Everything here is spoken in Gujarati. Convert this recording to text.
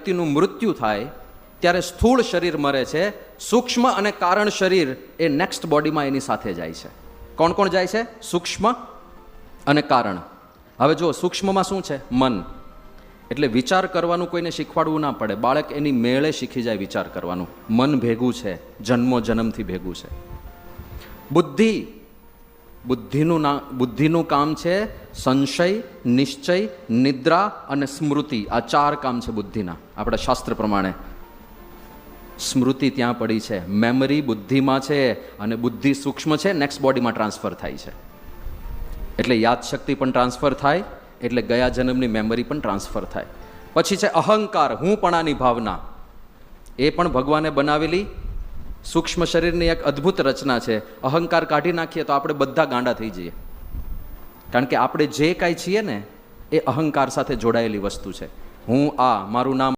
વ્યક્તિનું મૃત્યુ થાય ત્યારે સ્થૂળ શરીર મરે છે, સૂક્ષ્મ અને કારણ શરીર એ નેક્સ્ટ બોડીમાં એની સાથે જાય છે. કોણ કોણ જાય છે? સૂક્ષ્મ અને કારણ. હવે જો સૂક્ષ્મમાં શું છે? મન. એટલે વિચાર કરવાનું કોઈને શીખવાડવું ના પડે, બાળક એની મેળે શીખી જાય વિચાર કરવાનું. મન ભેગું છે, જન્મો જન્મથી ભેગું છે. બુદ્ધિ, બુદ્ધિનું કામ છે સંશય, નિશ્ચય, નિદ્રા અને સ્મૃતિ. આ 4 કામ છે બુદ્ધિના. આપણા શાસ્ત્ર પ્રમાણે સ્મૃતિ ત્યાં પડી છે, મેમરી બુદ્ધિમાં છે, અને બુદ્ધિ સૂક્ષ્મ છે, નેક્સ્ટ બોડીમાં ટ્રાન્સફર થાય છે. એટલે યાદશક્તિ પણ ટ્રાન્સફર થાય, એટલે ગયા જન્મની મેમરી પણ ટ્રાન્સફર થાય. પછી છે અહંકાર, હુંપણાની ભાવના. એ પણ ભગવાને બનાવેલી સૂક્ષ્મ શરીરની એક અદ્ભુત રચના છે. અહંકાર કાઢી નાખીએ તો આપણે બધા ગાંડા થઈ જઈએ, કારણ કે આપણે જે કાંઈ છીએ ને એ અહંકાર સાથે જોડાયેલી વસ્તુ છે. હું આ, મારું નામ